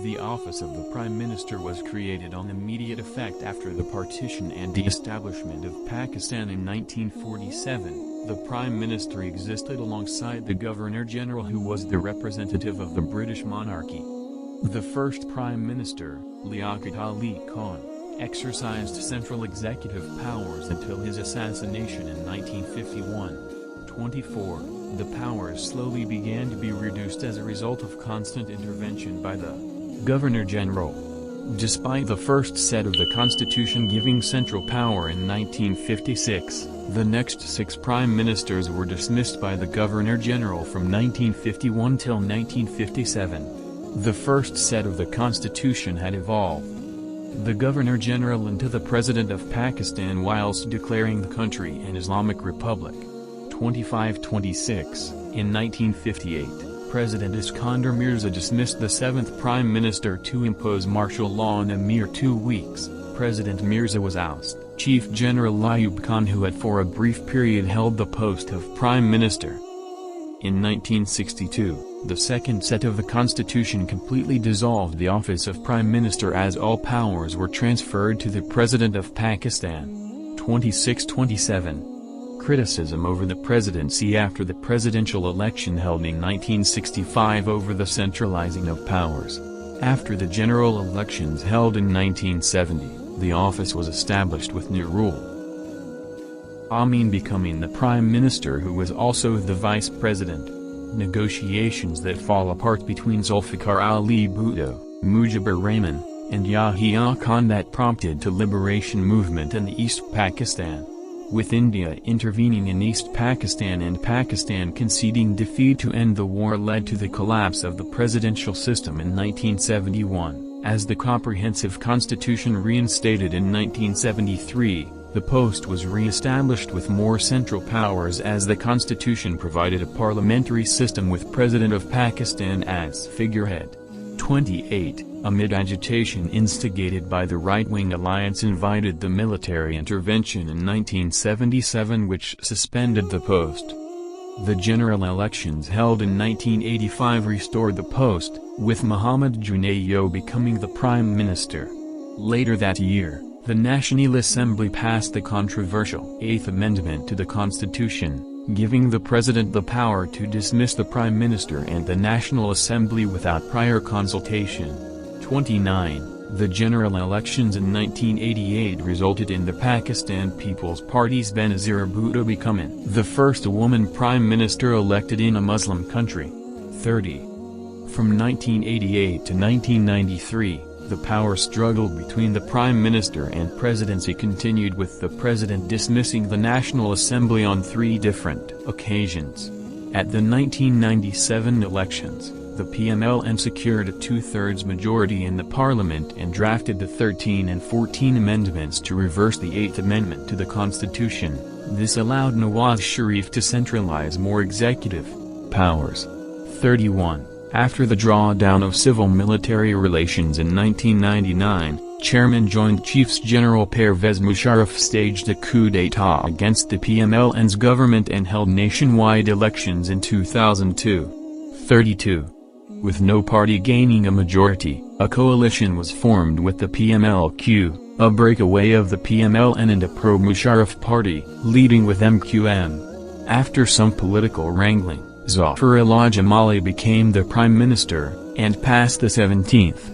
The office of the Prime Minister was created on immediate effect after the partition and de-establishment of Pakistan in 1947. The Prime Minister existed alongside the Governor-General, who was the representative of the British monarchy. The first Prime Minister, Liaquat Ali Khan, exercised central executive powers until his assassination in 1951. 24. The powers slowly began to be reduced as a result of constant intervention by the Governor-General. Despite the first set of the Constitution giving central power in 1956, the next 6 prime ministers were dismissed by the Governor-General from 1951 till 1957. The first set of the Constitution had evolved the Governor-General into the President of Pakistan whilst declaring the country an Islamic Republic. 25-26. In 1958, President Iskandar Mirza dismissed the 7th Prime Minister to impose martial law in a mere 2 weeks. President Mirza was ousted. Chief General Liaquat Khan, who had for a brief period held the post of Prime Minister. In 1962, the second set of the Constitution completely dissolved the office of Prime Minister as all powers were transferred to the President of Pakistan. 26-27. Criticism over the presidency after the presidential election held in 1965 over the centralizing of powers. After the general elections held in 1970, the office was established with new rule. Amin becoming the prime minister, who was also the vice president. Negotiations that fall apart between Zulfikar Ali Bhutto, Mujibur Rahman, and Yahya Khan that prompted to liberation movement in East Pakistan, with India intervening in East Pakistan and Pakistan conceding defeat to end the war, led to the collapse of the presidential system in 1971. As the comprehensive constitution reinstated in 1973, the post was re-established with more central powers, as the constitution provided a parliamentary system with President of Pakistan as figurehead. 28. Amid agitation instigated by the right-wing alliance invited the military intervention in 1977, which suspended the post. The general elections held in 1985 restored the post, with Muhammad Junaid becoming the prime minister. Later that year, the National Assembly passed the controversial 8th Amendment to the Constitution, giving the President the power to dismiss the Prime Minister and the National Assembly without prior consultation. 29. The general elections in 1988 resulted in the Pakistan People's Party's Benazir Bhutto becoming the first woman Prime Minister elected in a Muslim country. 30. From 1988 to 1993, the power struggle between the Prime Minister and Presidency continued, with the President dismissing the National Assembly on 3 different occasions. At the 1997 elections, the PMLN secured a 2/3 majority in the Parliament and drafted the 13 and 14 amendments to reverse the 8th Amendment to the Constitution. This allowed Nawaz Sharif to centralize more executive powers. 31. After the drawdown of civil-military relations in 1999, Chairman Joint Chiefs General Pervez Musharraf staged a coup d'état against the PMLN's government and held nationwide elections in 2002. 32. With no party gaining a majority, a coalition was formed with the PMLQ, a breakaway of the PMLN and a pro-Musharraf party, leading with MQM. After some political wrangling, Zafar al-Jamali became the Prime Minister, and passed the 17th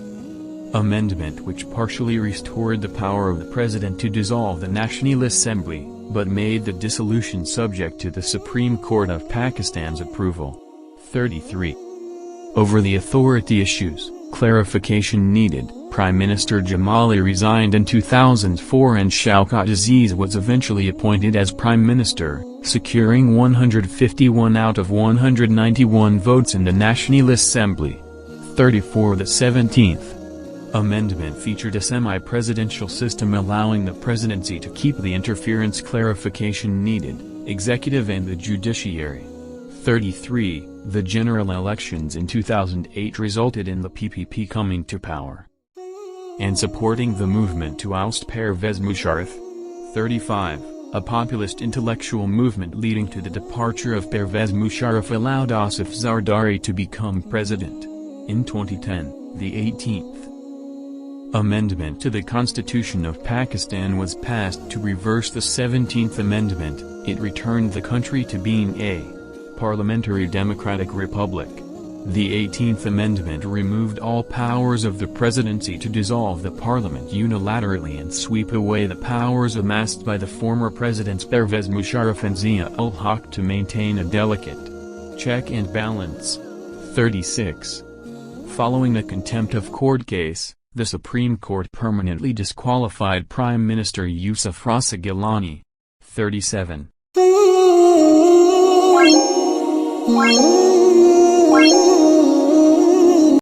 Amendment, which partially restored the power of the President to dissolve the National Assembly, but made the dissolution subject to the Supreme Court of Pakistan's approval. 33. Over the authority issues, clarification needed. Prime Minister Jamali resigned in 2004 and Shaukat Aziz was eventually appointed as Prime Minister, securing 151 out of 191 votes in the National Assembly. 34. The 17th Amendment featured a semi-presidential system allowing the presidency to keep the interference clarification needed, executive and the judiciary. 33. The general elections in 2008 resulted in the PPP coming to power and supporting the movement to oust Pervez Musharraf. 35. A populist intellectual movement leading to the departure of Pervez Musharraf allowed Asif Zardari to become president. In 2010, The 18th Amendment to the Constitution of Pakistan was passed to reverse the 17th Amendment. It returned the country to being a parliamentary democratic republic. The 18th Amendment removed all powers of the presidency to dissolve the parliament unilaterally and sweep away the powers amassed by the former presidents Pervez Musharraf and Zia-ul-Haq to maintain a delicate check and balance. 36. Following a contempt of court case, the Supreme Court permanently disqualified Prime Minister Yusuf Raza Gilani. 37. Wow.